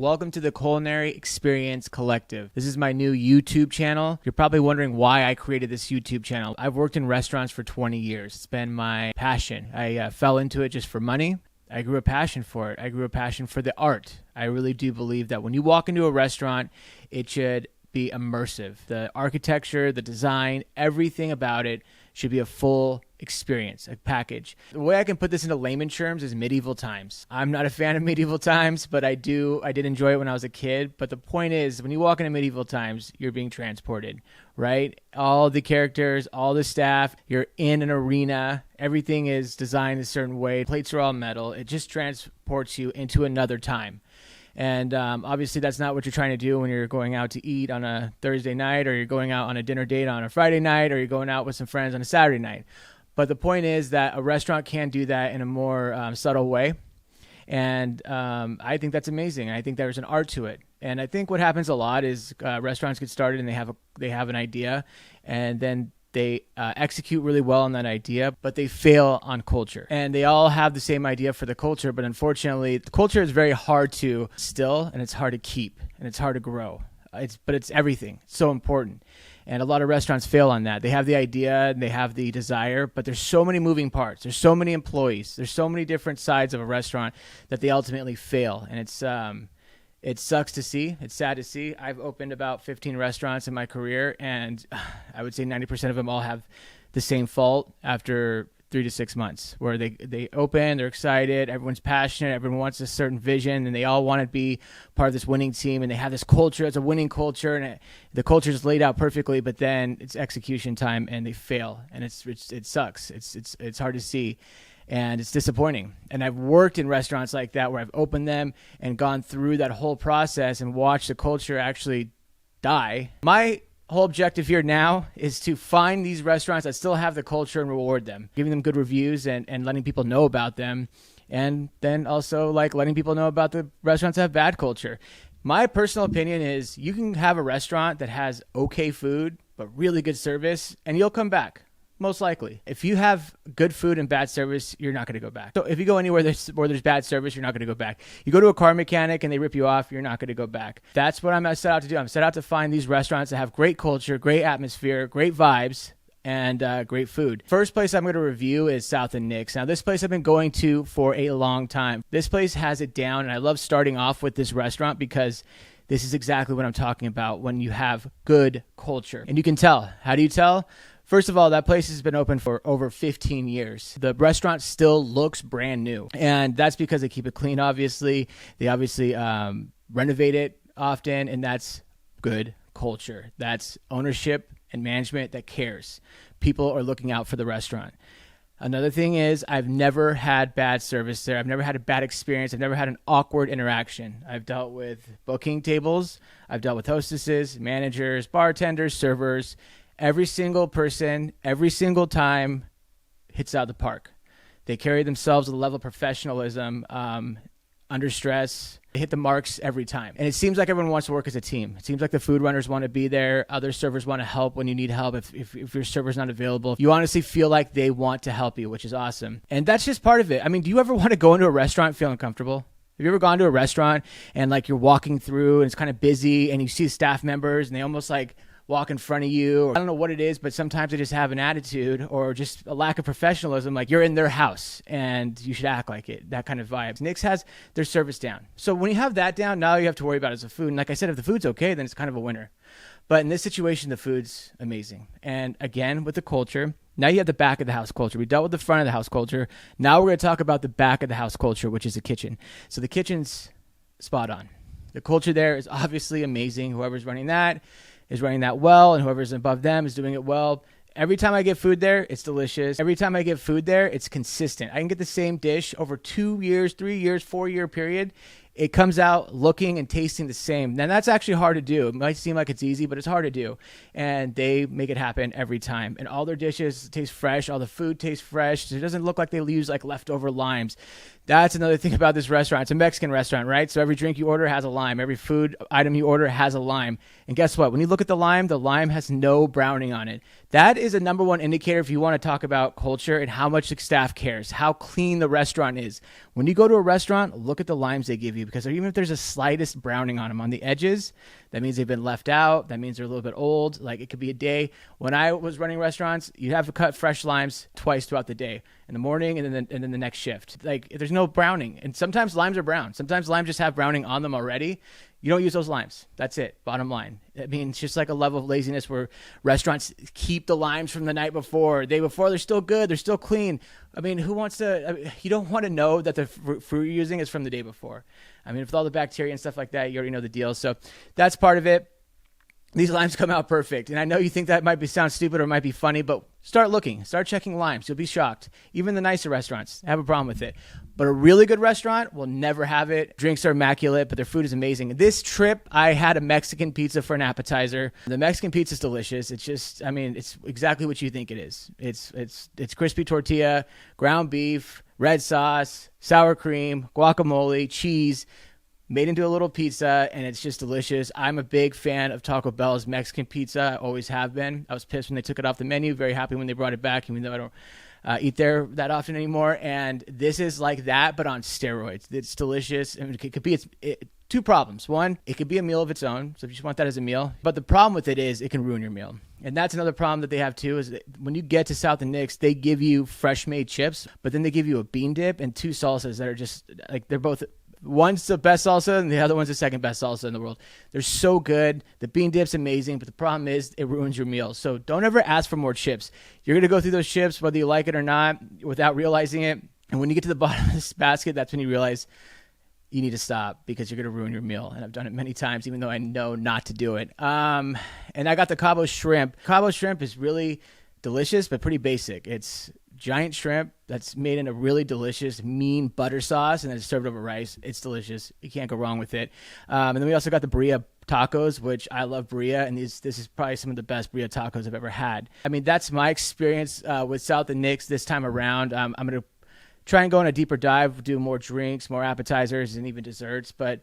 Welcome to the Culinary Experience Collective. This is my new YouTube channel. You're probably wondering why I created this YouTube channel. I've worked in restaurants for 20 years. It's been my passion. I fell into it just for money. I grew a passion for it. I grew a passion for the art. I really do believe that when you walk into a restaurant, it should be immersive. The architecture, the design, everything about it should be a full experience, a package. The way I can put this into layman terms is medieval times. I'm not a fan of medieval times, but I did enjoy it when I was a kid. But the point is, when you walk into medieval times, you're being transported, right? All the characters, all the staff, you're in an arena. Everything is designed a certain way. Plates are all metal. It just transports you into another time. And obviously that's not what you're trying to do when you're going out to eat on a Thursday night, or you're going out on a dinner date on a Friday night, or you're going out with some friends on a Saturday night. But the point is that a restaurant can do that in a more subtle way. And I think that's amazing. I think there's an art to it. And I think what happens a lot is restaurants get started and they have an idea, and then they execute really well on that idea, but they fail on culture. And they all have the same idea for the culture, but unfortunately, the culture is very hard to still, and it's hard to keep, and it's hard to grow. But it's everything. It's so important. And a lot of restaurants fail on that. They have the idea and they have the desire, but there's so many moving parts. There's so many employees. There's so many different sides of a restaurant that they ultimately fail. And it sucks to see. It's sad to see. I've opened about 15 restaurants in my career, and I would say 90% of them all have the same fault after 3 to 6 months, where they open, they're excited, everyone's passionate, everyone wants a certain vision, and they all want to be part of this winning team, and they have this culture. It's a winning culture, and the culture is laid out perfectly, but then it's execution time, and they fail, and it sucks. It's hard to see. And it's disappointing. And I've worked in restaurants like that where I've opened them and gone through that whole process and watched the culture actually die. My whole objective here now is to find these restaurants that still have the culture and reward them, giving them good reviews and letting people know about them. And then also letting people know about the restaurants that have bad culture. My personal opinion is you can have a restaurant that has okay food, but really good service, and you'll come back. Most likely. If you have good food and bad service, you're not going to go back. So if you go anywhere where there's bad service, you're not going to go back. You go to a car mechanic and they rip you off, you're not going to go back. That's what I'm set out to do. I'm set out to find these restaurants that have great culture, great atmosphere, great vibes, and great food. First place I'm going to review is South and Nick's. Now, this place I've been going to for a long time. This place has it down, and I love starting off with this restaurant because this is exactly what I'm talking about when you have good culture. And you can tell. How do you tell? First of all, that place has been open for over 15 years. The restaurant still looks brand new. And that's because they keep it clean, obviously. They obviously renovate it often, and that's good culture. That's ownership and management that cares. People are looking out for the restaurant. Another thing is I've never had bad service there. I've never had a bad experience. I've never had an awkward interaction. I've dealt with booking tables. I've dealt with hostesses, managers, bartenders, servers. Every single person, every single time, hits out of the park. They carry themselves with a level of professionalism, under stress. They hit the marks every time. And it seems like everyone wants to work as a team. It seems like the food runners want to be there. Other servers want to help when you need help if your server's not available. You honestly feel like they want to help you, which is awesome. And that's just part of it. I mean, do you ever want to go into a restaurant feeling uncomfortable? Have you ever gone to a restaurant and you're walking through and it's kind of busy and you see staff members and they almost walk in front of you, or I don't know what it is, but sometimes they just have an attitude or just a lack of professionalism, like you're in their house and you should act like it, that kind of vibe. Nick's has their service down. So when you have that down, now you have to worry about is the food. And like I said, if the food's okay, then it's kind of a winner. But in this situation, the food's amazing. And again, with the culture, now you have the back of the house culture. We dealt with the front of the house culture. Now we're going to talk about the back of the house culture, which is the kitchen. So the kitchen's spot on. The culture there is obviously amazing. Whoever's running that is running that well, and whoever's above them is doing it well. Every time I get food there, it's delicious. Every time I get food there, it's consistent. I can get the same dish over 2 years, 3 years, 4-year period. It comes out looking and tasting the same. Now, that's actually hard to do. It might seem like it's easy, but it's hard to do. And they make it happen every time. And all their dishes taste fresh. All the food tastes fresh. It doesn't look like they use leftover limes. That's another thing about this restaurant. It's a Mexican restaurant, right? So every drink you order has a lime. Every food item you order has a lime. And guess what? When you look at the lime has no browning on it. That is a number one indicator if you want to talk about culture and how much the staff cares, how clean the restaurant is. When you go to a restaurant, look at the limes they give you, because even if there's a slightest browning on them on the edges, that means they've been left out. That means they're a little bit old. Like, it could be a day. When I was running restaurants, you have to cut fresh limes twice throughout the day, in the morning and then the next shift. Like, there's no browning. And sometimes limes are brown. Sometimes limes just have browning on them already. You don't use those limes. That's it. Bottom line. I mean, it's just like a level of laziness where restaurants keep the limes from the night before, day before. They're still good. They're still clean. I mean, who wants to? I mean, you don't want to know that the fruit you're using is from the day before. I mean, with all the bacteria and stuff like that, you already know the deal. So that's part of it. These limes come out perfect. And I know you think that might sound stupid or might be funny, but start looking. Start checking limes. You'll be shocked. Even the nicer restaurants have a problem with it. But a really good restaurant will never have it. Drinks are immaculate, but their food is amazing. This trip, I had a Mexican pizza for an appetizer. The Mexican pizza is delicious. It's just, I mean, it's exactly what you think it is. It's crispy tortilla, ground beef, red sauce, sour cream, guacamole, cheese, made into a little pizza, and it's just delicious. I'm a big fan of Taco Bell's Mexican pizza. I always have been. I was pissed when they took it off the menu. Very happy when they brought it back, even though I don't eat there that often anymore. And this is like that, but on steroids. It's delicious. I mean, it could be two problems. One, it could be a meal of its own, so if you just want that as a meal. But the problem with it is it can ruin your meal. And that's another problem that they have too, is that when you get to South and Nick's, they give you fresh made chips, but then they give you a bean dip and two salsas that are just like, they're both, one's the best salsa and the other one's the second best salsa in the world. They're so good. The bean dip's amazing, but the problem is it ruins your meal. So don't ever ask for more chips. You're going to go through those chips, whether you like it or not, without realizing it. And when you get to the bottom of this basket, that's when you realize you need to stop, because you're going to ruin your meal. And I've done it many times, even though I know not to do it. And I got the Cabo shrimp. Cabo shrimp is really delicious, but pretty basic. It's giant shrimp that's made in a really delicious mean butter sauce, and then it's served over rice. It's delicious. You can't go wrong with it. And then we also got the birria tacos, which I love birria, and this is probably some of the best birria tacos I've ever had. I mean, that's my experience with South and Nick's this time around. I'm going to try and go on a deeper dive, do more drinks, more appetizers, and even desserts. But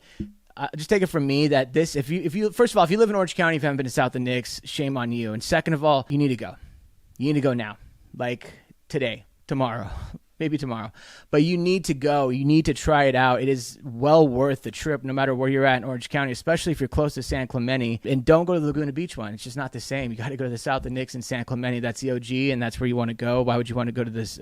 just take it from me that this, if you first of all, if you live in Orange County, if you haven't been to South and Nick's, shame on you. And second of all, you need to go. You need to go now, like today, tomorrow, maybe tomorrow. But you need to go. You need to try it out. It is well worth the trip, no matter where you're at in Orange County, especially if you're close to San Clemente. And don't go to the Laguna Beach one. It's just not the same. You got to go to the South and Nick's in San Clemente. That's the OG, and that's where you want to go. Why would you want to go to this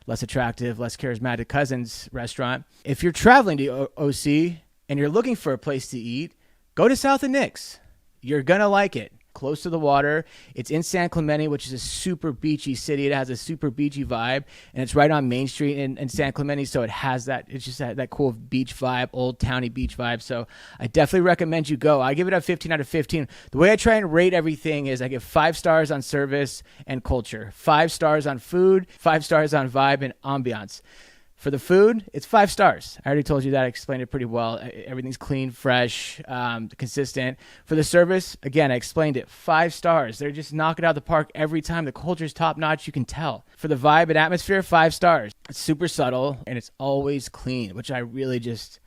less attractive, less charismatic Cousins restaurant? If you're traveling to OC and you're looking for a place to eat, go to South and Nick's. You're going to like it. Close to the water. It's in San Clemente, which is a super beachy city. It has a super beachy vibe, and it's right on Main Street in San Clemente, so it has that. It's just that cool beach vibe, old towny beach vibe. So I definitely recommend you go. I give it a 15 out of 15. The way I try and rate everything is I give 5 stars on service and culture, 5 stars on food, 5 stars on vibe and ambiance. For the food, it's 5 stars. I already told you that. I explained it pretty well. Everything's clean, fresh, consistent. For the service, again, I explained it. 5 stars. They're just knocking it out of the park every time. The culture's top-notch. You can tell. For the vibe and atmosphere, 5 stars. It's super subtle, and it's always clean, which I really just...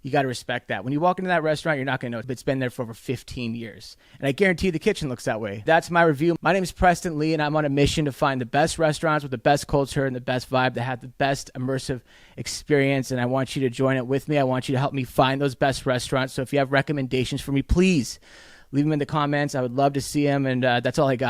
You got to respect that. When you walk into that restaurant, you're not going to know. It's been there for over 15 years. And I guarantee the kitchen looks that way. That's my review. My name is Preston Lee, and I'm on a mission to find the best restaurants with the best culture and the best vibe that have the best immersive experience. And I want you to join it with me. I want you to help me find those best restaurants. So if you have recommendations for me, please leave them in the comments. I would love to see them. And that's all I got.